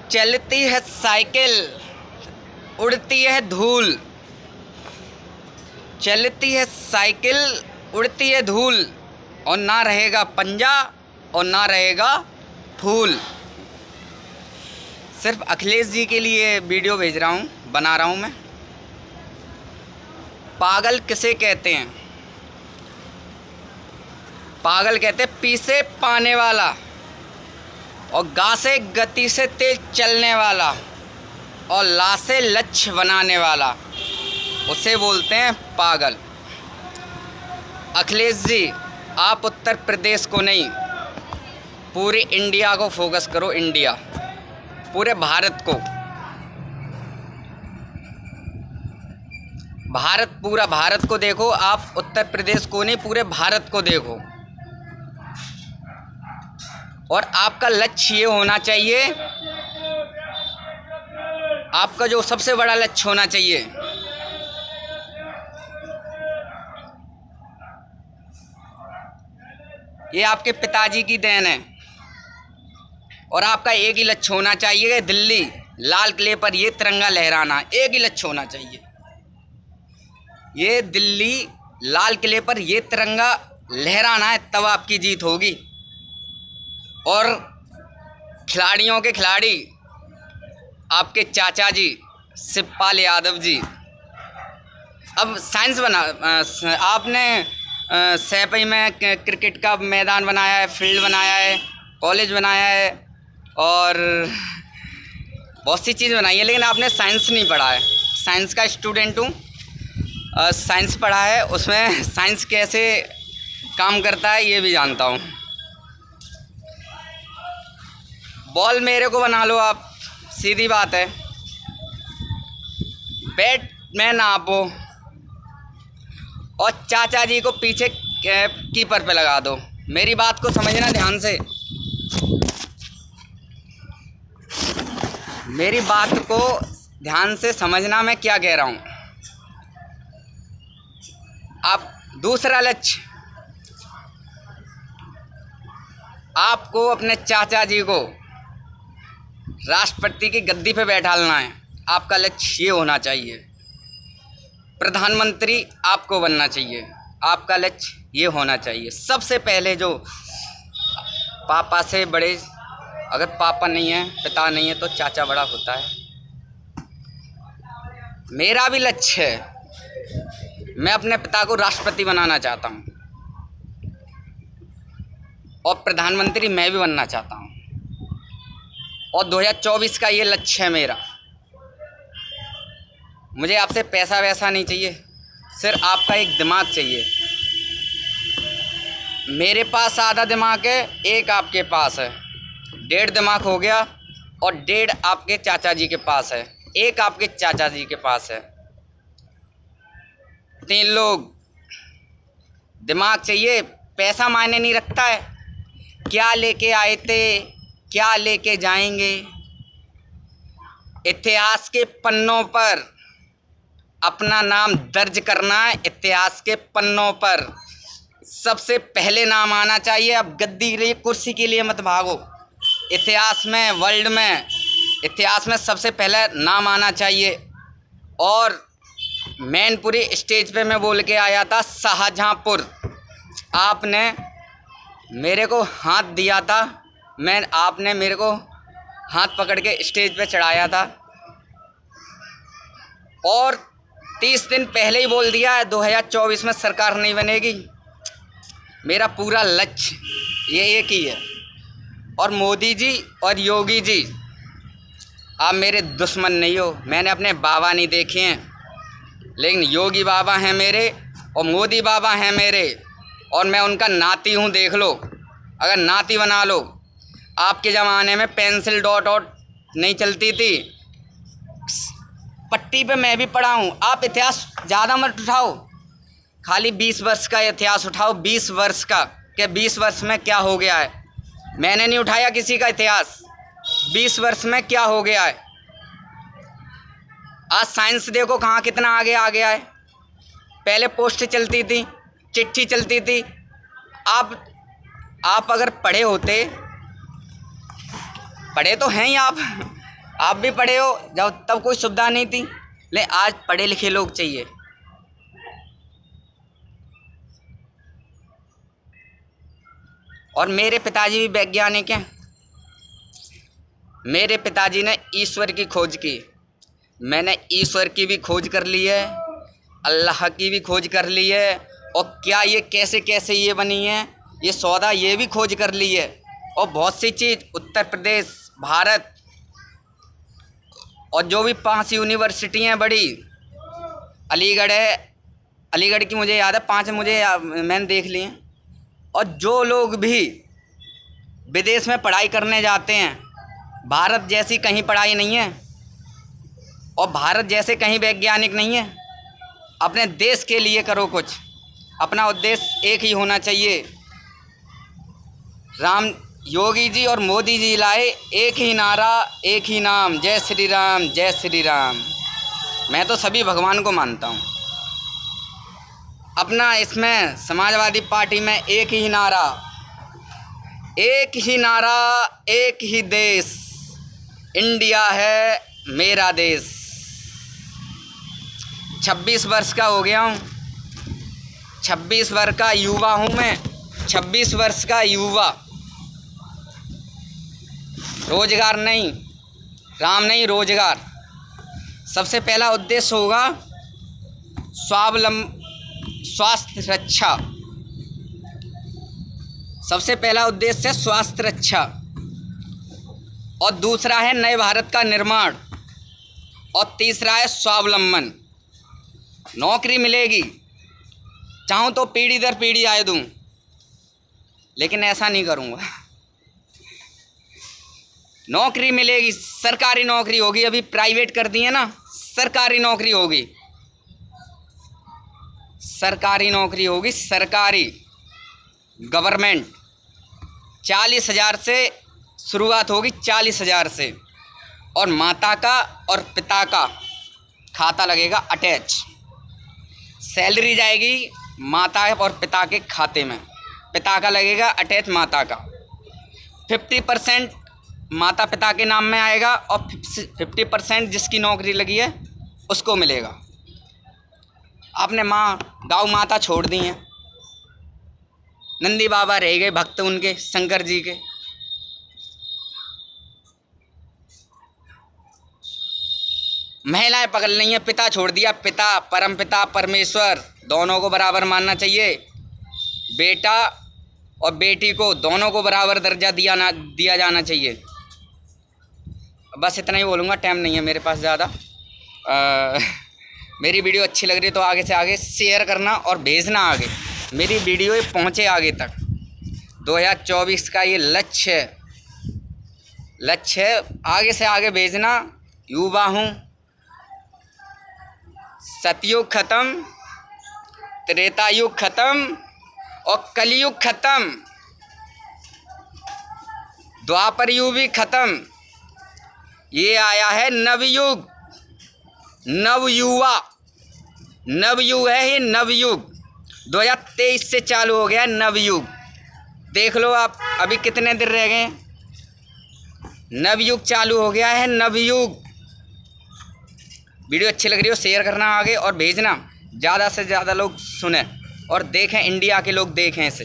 चलती है साइकिल, उड़ती है धूल। चलती है साइकिल, उड़ती है धूल, और ना रहेगा पंजा और ना रहेगा फूल। सिर्फ अखिलेश जी के लिए वीडियो भेज रहा हूँ, बना रहा हूँ मैं। पागल किसे कहते हैं? पागल कहते हैं पीछे पाने वाला और गा से गति से तेज चलने वाला और ला से लक्ष्य बनाने वाला, उसे बोलते हैं पागल। अखिलेश जी, आप उत्तर प्रदेश को नहीं, पूरी इंडिया को फोकस करो। इंडिया, पूरे भारत को। भारत, पूरा भारत को देखो आप, उत्तर प्रदेश को नहीं, पूरे भारत को देखो। और आपका लक्ष्य ये होना चाहिए, आपका जो सबसे बड़ा लक्ष्य होना चाहिए, ये आपके पिताजी की देन है। और आपका एक ही लक्ष्य होना चाहिए, दिल्ली लाल किले पर ये तिरंगा लहराना। एक ही लक्ष्य होना चाहिए, ये दिल्ली लाल किले पर ये तिरंगा लहराना है, तब आपकी जीत होगी। और खिलाड़ियों के खिलाड़ी आपके चाचा जी शिवपाल यादव जी, अब साइंस बना, आपने सैपई में क्रिकेट का मैदान बनाया है, फील्ड बनाया है, कॉलेज बनाया है और बहुत सी चीज़ बनाई है, लेकिन आपने साइंस नहीं पढ़ा है। साइंस का स्टूडेंट हूँ, साइंस पढ़ा है, उसमें साइंस कैसे काम करता है ये भी जानता हूँ। बॉल मेरे को बना लो आप, सीधी बात है। बैट में नापो और चाचा जी को पीछे कीपर पे लगा दो। मेरी बात को समझना ध्यान से, मेरी बात को ध्यान से समझना मैं क्या कह रहा हूँ। आप दूसरा लक्ष्य, आपको अपने चाचा जी को राष्ट्रपति की गद्दी पे बैठालना है। आपका लक्ष्य ये होना चाहिए। प्रधानमंत्री आपको बनना चाहिए, आपका लक्ष्य ये होना चाहिए। सबसे पहले जो पापा से बड़े, अगर पापा नहीं है, पिता नहीं है, तो चाचा बड़ा होता है। मेरा भी लक्ष्य है, मैं अपने पिता को राष्ट्रपति बनाना चाहता हूँ और प्रधानमंत्री मैं भी बनना चाहता हूँ। और 2024 का ये लक्ष्य है मेरा। मुझे आपसे पैसा वैसा नहीं चाहिए, सिर्फ आपका एक दिमाग चाहिए। मेरे पास आधा दिमाग है, एक आपके पास है, 1.5 दिमाग हो गया। और 1.5 आपके चाचा जी के पास है, एक आपके चाचा जी के पास है। 3 लोग। दिमाग चाहिए, पैसा मायने नहीं रखता है। क्या लेके आए थे, क्या लेके जाएंगे। इतिहास के पन्नों पर अपना नाम दर्ज करना है। इतिहास के पन्नों पर सबसे पहले नाम आना चाहिए। अब गद्दी के लिए, कुर्सी के लिए मत भागो। इतिहास में, वर्ल्ड में, इतिहास में सबसे पहले नाम आना चाहिए। और मैनपुरी स्टेज पे मैं बोल के आया था, शाहजहाँपुर। आपने मेरे को हाथ दिया था, आपने मेरे को हाथ पकड़ के स्टेज पे चढ़ाया था। और 30 दिन पहले ही बोल दिया है 2024 में सरकार नहीं बनेगी। मेरा पूरा लक्ष्य ये एक ही है। और मोदी जी और योगी जी, आप मेरे दुश्मन नहीं हो। मैंने अपने बाबा नहीं देखे हैं, लेकिन योगी बाबा हैं मेरे और मोदी बाबा हैं मेरे, और मैं उनका नाती हूँ। देख लो, अगर नाती बना लो। आपके ज़माने में पेंसिल डॉट डॉट नहीं चलती थी, पट्टी पे मैं भी पढ़ा हूँ। आप इतिहास ज़्यादा मत उठाओ, खाली 20 वर्ष का इतिहास उठाओ। 20 वर्ष का, कि 20 वर्ष में क्या हो गया है। मैंने नहीं उठाया किसी का इतिहास। 20 वर्ष में क्या हो गया है। आज साइंस देखो कहाँ कितना आगे आ गया है। पहले पोस्ट चलती थी, चिट्ठी चलती थी। आप अगर पढ़े होते, पढ़े तो हैं ही आप, आप भी पढ़े हो, जब तब कोई सुविधा नहीं थी, ले आज पढ़े लिखे लोग चाहिए। और मेरे पिताजी भी वैज्ञानिक हैं। मेरे पिताजी ने ईश्वर की खोज की, मैंने ईश्वर की भी खोज कर ली है, अल्लाह की भी खोज कर ली है, और क्या ये कैसे कैसे ये बनी है ये सौदा, ये भी खोज कर ली है। और बहुत सी चीज़ उत्तर प्रदेश, भारत, और जो भी 5 यूनिवर्सिटी हैं बड़ी, अलीगढ़ है, अलीगढ़ की मुझे याद है 5 मैंने देख ली हैं। और जो लोग भी विदेश में पढ़ाई करने जाते हैं, भारत जैसी कहीं पढ़ाई नहीं है और भारत जैसे कहीं वैज्ञानिक नहीं है। अपने देश के लिए करो कुछ, अपना उद्देश्य एक ही होना चाहिए। राम योगी जी और मोदी जी लाए एक ही नारा, एक ही नाम, जय श्री राम, जय श्री राम। मैं तो सभी भगवान को मानता हूँ। अपना इसमें समाजवादी पार्टी में एक ही नारा, एक ही नारा, एक ही देश, इंडिया है मेरा देश। 26 वर्ष का हो गया हूँ, 26 वर्ष का युवा हूँ मैं, 26 वर्ष का युवा। रोजगार नहीं, राम नहीं, रोजगार। सबसे पहला उद्देश्य होगा स्वास्थ्य रक्षा। सबसे पहला उद्देश्य है स्वास्थ्य रक्षा, और दूसरा है नए भारत का निर्माण, और तीसरा है स्वावलंबन। नौकरी मिलेगी, चाहूँ तो पीढ़ी दर पीढ़ी आए दूँ, लेकिन ऐसा नहीं करूँगा। नौकरी मिलेगी, सरकारी नौकरी होगी, अभी प्राइवेट कर दी है ना, सरकारी नौकरी होगी, सरकारी नौकरी होगी, सरकारी गवर्नमेंट। 40,000 से शुरुआत होगी, 40,000 से, और माता का और पिता का खाता लगेगा अटैच। सैलरी जाएगी माता और पिता के खाते में, पिता का लगेगा अटैच माता का। 50% माता पिता के नाम में आएगा और 50% जिसकी नौकरी लगी है उसको मिलेगा। आपने गौ माता छोड़ दी हैं, नंदी बाबा रह गए भक्त उनके, शंकर जी के। महिलाएं पकड़ ली हैं, पिता छोड़ दिया, पिता, परमपिता, परमेश्वर, दोनों को बराबर मानना चाहिए। बेटा और बेटी को दोनों को बराबर दर्जा दिया जाना चाहिए। बस इतना ही बोलूँगा, टाइम नहीं है मेरे पास ज़्यादा। मेरी वीडियो अच्छी लग रही है तो आगे से आगे शेयर करना और भेजना आगे, मेरी वीडियो पहुँचे आगे तक। 2024 का ये लक्ष्य है, आगे से आगे भेजना। युवा हूँ, सतयुग खत्म, त्रेता युग खत्म और कलयुग खत्म, द्वापर युग भी खत्म, ये आया है नवयुग, नवयुवा, नवयुग है ये, नवयुग। 2023 से चालू हो गया नवयुग। देख लो आप, अभी कितने दिन रह गए, नवयुग चालू हो गया है, नवयुग। वीडियो अच्छी लग रही हो शेयर करना आगे और भेजना, ज़्यादा से ज़्यादा लोग सुने और देखें, इंडिया के लोग देखें इसे।